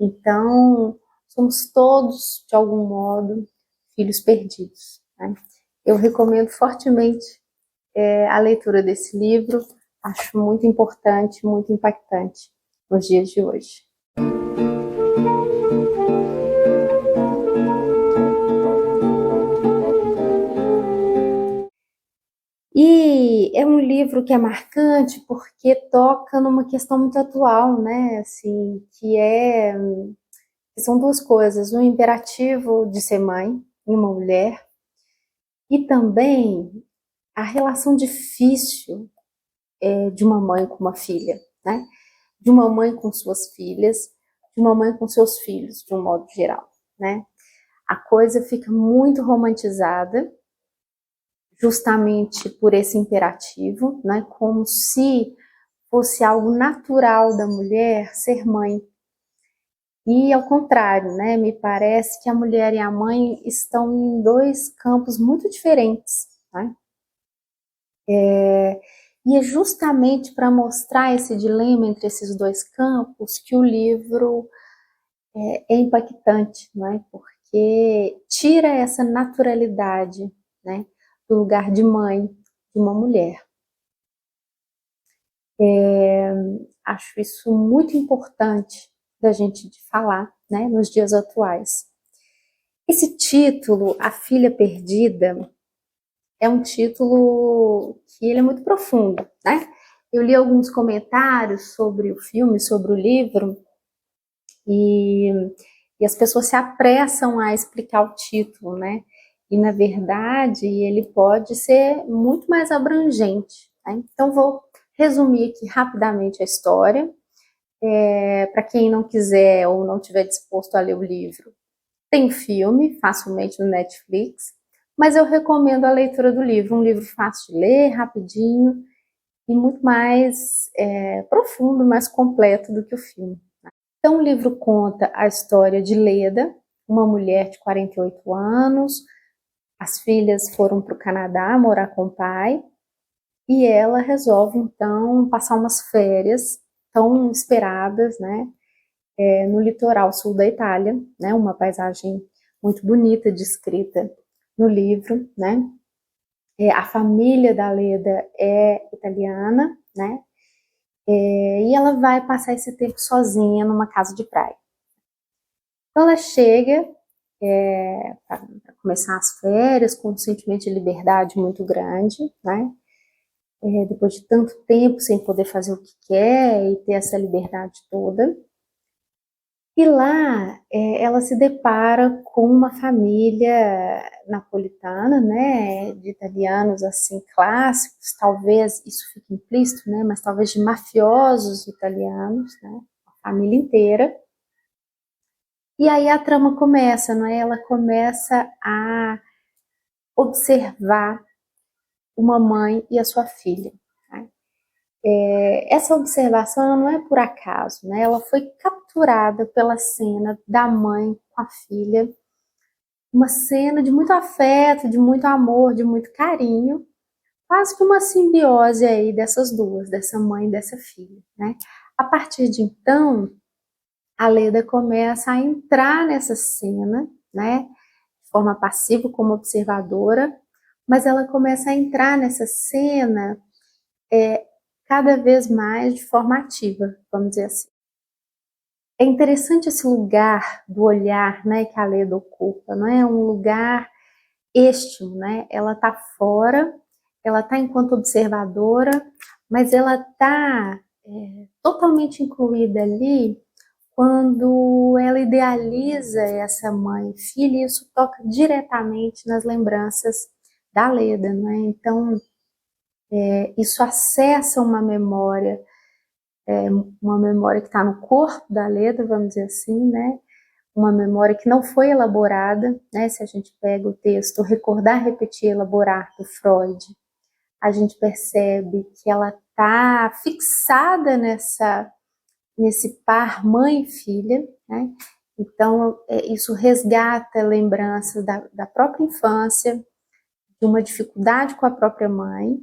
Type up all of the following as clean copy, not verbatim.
Então, somos todos, de algum modo, filhos perdidos, né? Eu recomendo fortemente a leitura desse livro, acho muito importante, muito impactante nos dias de hoje. E é um livro que é marcante porque toca numa questão muito atual, né? Assim, que são duas coisas: o imperativo de ser mãe em uma mulher e também a relação difícil de uma mãe com uma filha, né? De uma mãe com suas filhas, de uma mãe com seus filhos, de um modo geral, né? A coisa fica muito romantizada justamente por esse imperativo, né? Como se fosse algo natural da mulher ser mãe. E ao contrário, né? Me parece que a mulher e a mãe estão em dois campos muito diferentes, né? E é justamente para mostrar esse dilema entre esses dois campos que o livro é impactante, né? Porque tira essa naturalidade, né? Do lugar de mãe de uma mulher. Acho isso muito importante da gente falar, né? Nos dias atuais. Esse título, A Filha Perdida, é um título que ele é muito profundo, né? Eu li alguns comentários sobre o filme, sobre o livro, e, e as pessoas se apressam a explicar o título, né? E, na verdade, ele pode ser muito mais abrangente, né? Então, vou resumir aqui rapidamente a história. Para quem não quiser ou não estiver disposto a ler o livro, tem filme, facilmente no Netflix, mas eu recomendo a leitura do livro, um livro fácil de ler, rapidinho, e muito mais profundo, mais completo do que o filme. Então, o livro conta a história de Leda, uma mulher de 48 anos, as filhas foram para o Canadá morar com o pai, e ela resolve, então, passar umas férias tão esperadas, né, no litoral sul da Itália, né, uma paisagem muito bonita, descrita no livro, né. A família da Leda é italiana, né, e ela vai passar esse tempo sozinha numa casa de praia. Então ela chega para começar as férias com um sentimento de liberdade muito grande, né? Depois de tanto tempo sem poder fazer o que quer e ter essa liberdade toda. E lá ela se depara com uma família napolitana, né, de italianos assim clássicos, talvez isso fique implícito, né, mas talvez de mafiosos italianos, né, a família inteira. E aí a trama começa, né? Ela começa a observar uma mãe e a sua filha. Né? Essa observação não é por acaso, né? Ela foi capturada pela cena da mãe com a filha, uma cena de muito afeto, de muito amor, de muito carinho, quase que uma simbiose aí dessas duas, dessa mãe e dessa filha, né? A partir de então, a Leda começa a entrar nessa cena, né? De forma passiva, como observadora, mas ela começa a entrar nessa cena cada vez mais de forma ativa, vamos dizer assim. É interessante esse lugar do olhar, né, que a Leda ocupa, não é um lugar este, né? Ela está fora, ela está enquanto observadora, mas ela está totalmente incluída ali quando ela idealiza essa mãe e filha, isso toca diretamente nas lembranças da Leda, né? Então, isso acessa uma memória que está no corpo da Leda, vamos dizer assim, né? Uma memória que não foi elaborada, né? Se a gente pega o texto Recordar, Repetir, Elaborar, do Freud, a gente percebe que ela está fixada nesse par mãe e filha, né? Então, isso resgata lembranças da própria infância, de uma dificuldade com a própria mãe,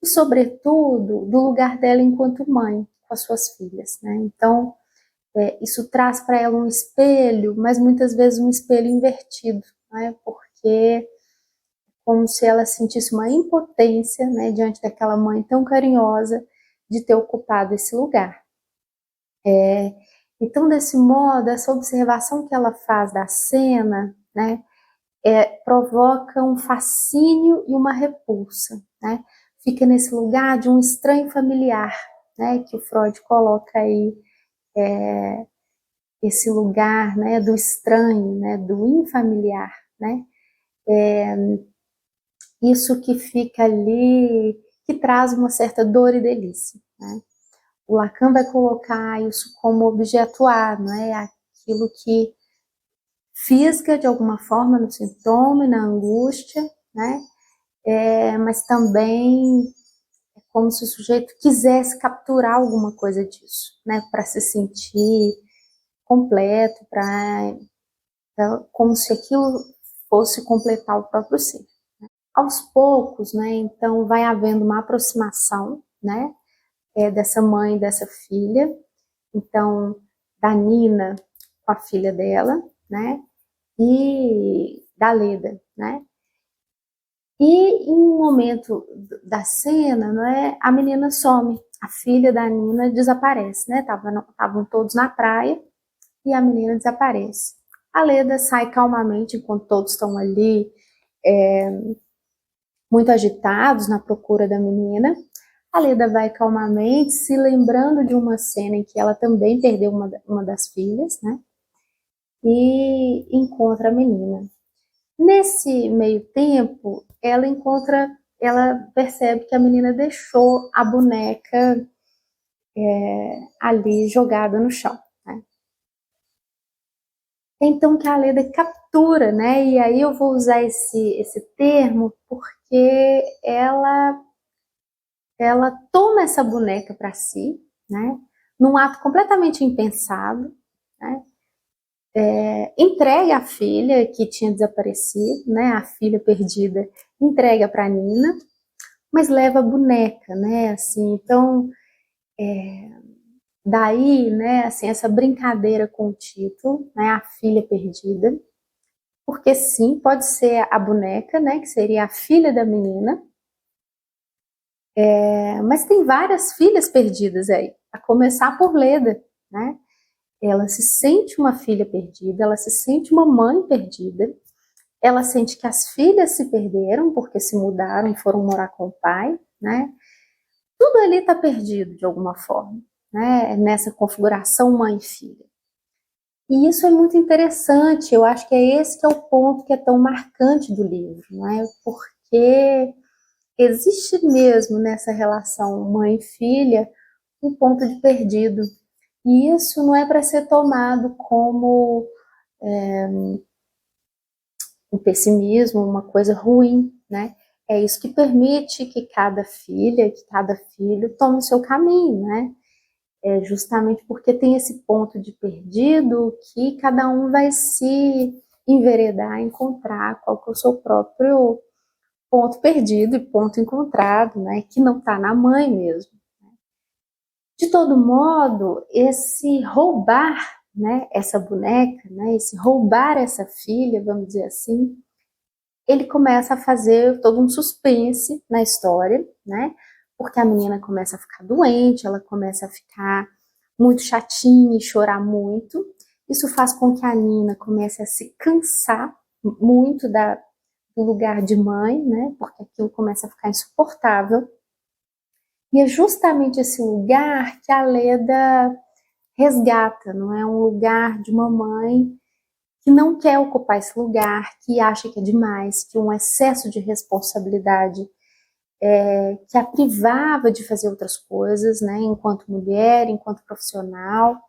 e, sobretudo, do lugar dela enquanto mãe com as suas filhas, né? Então, Isso traz para ela um espelho, mas muitas vezes um espelho invertido, né? Porque como se ela sentisse uma impotência, né, diante daquela mãe tão carinhosa de ter ocupado esse lugar. Então, desse modo, essa observação que ela faz da cena, né, provoca um fascínio e uma repulsa, né? Fica nesse lugar de um estranho familiar, né, que o Freud coloca aí, esse lugar, né, do estranho, né, do infamiliar, né? Isso que fica ali, que traz uma certa dor e delícia, né? O Lacan vai colocar isso como objeto A, não é? Aquilo que fisga de alguma forma no sintoma e na angústia, né? Mas também é como se o sujeito quisesse capturar alguma coisa disso, né? Para se sentir completo, como se aquilo fosse completar o próprio ser. Aos poucos, né? Então vai havendo uma aproximação, né? Dessa mãe e dessa filha. Então, da Nina com a filha dela, né? E da Leda, né? E em um momento da cena, não é, a menina some, a filha da Nina desaparece, né? Estavam todos na praia e a menina desaparece. A Leda sai calmamente enquanto todos estão ali, muito agitados na procura da menina. A Leda vai calmamente, se lembrando de uma cena em que ela também perdeu uma das filhas, né? E encontra a menina. Nesse meio tempo, ela percebe que a menina deixou a boneca ali jogada no chão, né? Então que a Leda captura, né? E aí eu vou usar esse termo porque ela toma essa boneca para si, né? Num ato completamente impensado, né? Entrega a filha que tinha desaparecido, né? A filha perdida, entrega para Nina, mas leva a boneca, né? Assim, então daí, né? Assim, essa brincadeira com o título, né? A filha perdida, porque sim, pode ser a boneca, né? Que seria a filha da menina, mas tem várias filhas perdidas aí, a começar por Leda, né? Ela se sente uma filha perdida, ela se sente uma mãe perdida, ela sente que as filhas se perderam porque se mudaram, foram morar com o pai, né? Tudo ali está perdido de alguma forma, né? Nessa configuração mãe-filha. E isso é muito interessante, eu acho que é esse que é o ponto que é tão marcante do livro, né? Porque existe mesmo nessa relação mãe-filha um ponto de perdido. E isso não é para ser tomado como um pessimismo, uma coisa ruim, né? É isso que permite que cada filha, que cada filho tome o seu caminho, né? É justamente porque tem esse ponto de perdido que cada um vai se enveredar, encontrar qual que é o seu próprio ponto perdido e ponto encontrado, né? Que não está na mãe mesmo. De todo modo, esse roubar, né, essa boneca, né, esse roubar essa filha, vamos dizer assim, ele começa a fazer todo um suspense na história, né? Porque a menina começa a ficar doente, ela começa a ficar muito chatinha e chorar muito. Isso faz com que a Nina comece a se cansar muito do lugar de mãe, né? Porque aquilo começa a ficar insuportável. E é justamente esse lugar que a Leda resgata, não é? Um lugar de uma mãe que não quer ocupar esse lugar, que acha que é demais, que um excesso de responsabilidade que a privava de fazer outras coisas, né? Enquanto mulher, enquanto profissional,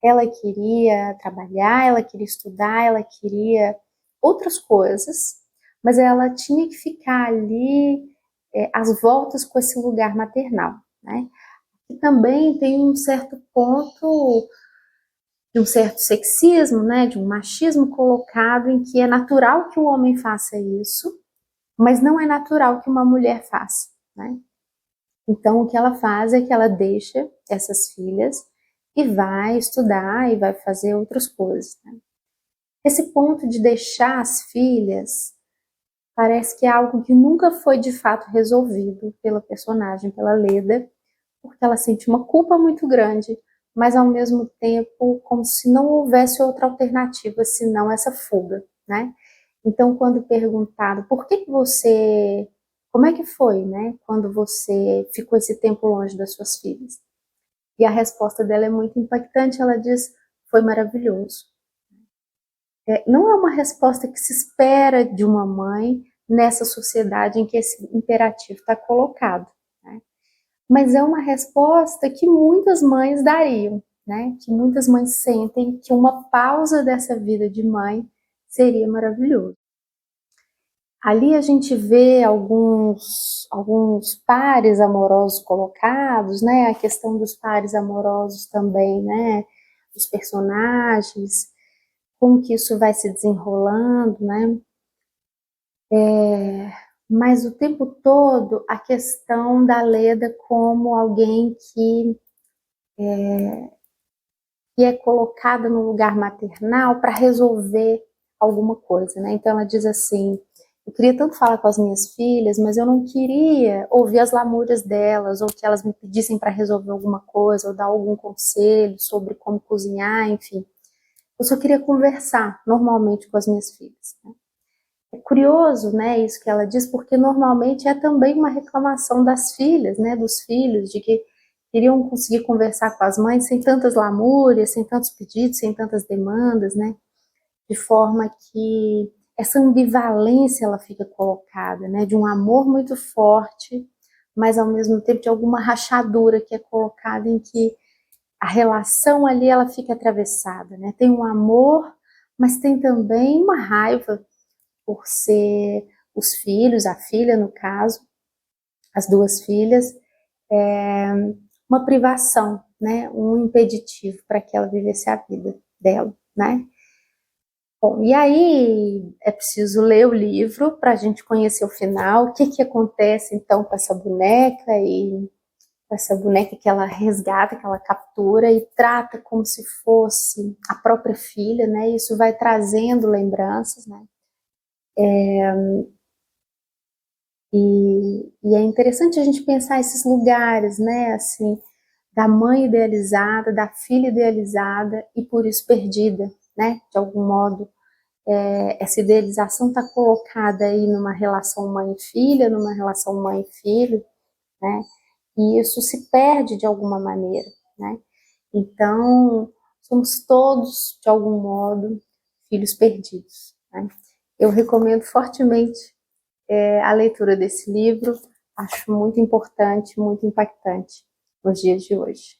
ela queria trabalhar, ela queria estudar, ela queria outras coisas, mas ela tinha que ficar ali às voltas com esse lugar maternal, né? E também tem um certo ponto de um certo sexismo, né, de um machismo colocado em que é natural que o homem faça isso, mas não é natural que uma mulher faça, né? Então o que ela faz é que ela deixa essas filhas e vai estudar e vai fazer outras coisas, né? Esse ponto de deixar as filhas parece que é algo que nunca foi de fato resolvido pela personagem, pela Leda, porque ela sente uma culpa muito grande, mas ao mesmo tempo como se não houvesse outra alternativa senão essa fuga, né? Então, quando perguntado por que você, como é que foi, né, quando você ficou esse tempo longe das suas filhas? E a resposta dela é muito impactante, ela diz, foi maravilhoso. Não é uma resposta que se espera de uma mãe nessa sociedade em que esse imperativo está colocado, né? Mas é uma resposta que muitas mães dariam, né? Que muitas mães sentem que uma pausa dessa vida de mãe seria maravilhoso. Ali a gente vê alguns pares amorosos colocados, né? A questão dos pares amorosos também, né? Os personagens, como que isso vai se desenrolando, né? Mas o tempo todo a questão da Leda como alguém que é colocada no lugar maternal para resolver alguma coisa, né? Então ela diz assim, eu queria tanto falar com as minhas filhas, mas eu não queria ouvir as lamúrias delas, ou que elas me pedissem para resolver alguma coisa, ou dar algum conselho sobre como cozinhar, enfim. Eu só queria conversar normalmente com as minhas filhas, né? É curioso, né, isso que ela diz, porque normalmente é também uma reclamação das filhas, né, dos filhos, de que queriam conseguir conversar com as mães sem tantas lamúrias, sem tantos pedidos, sem tantas demandas, né, de forma que essa ambivalência ela fica colocada, né, de um amor muito forte, mas ao mesmo tempo de alguma rachadura que é colocada em que a relação ali ela fica atravessada, né, tem um amor, mas tem também uma raiva por ser os filhos, a filha no caso, as duas filhas, uma privação, né, um impeditivo para que ela vivesse a vida dela, né. Bom, e aí é preciso ler o livro para a gente conhecer o final, o que que acontece então com essa boneca e com essa boneca que ela resgata, que ela captura e trata como se fosse a própria filha, né, isso vai trazendo lembranças, né. E é interessante a gente pensar esses lugares, né, assim, da mãe idealizada, da filha idealizada e por isso perdida, né, de algum modo. Essa idealização está colocada aí numa relação mãe-filha, numa relação mãe-filho, né, e isso se perde de alguma maneira, né. Então, somos todos, de algum modo, filhos perdidos, né. Eu recomendo fortemente a leitura desse livro, acho muito importante, muito impactante nos dias de hoje.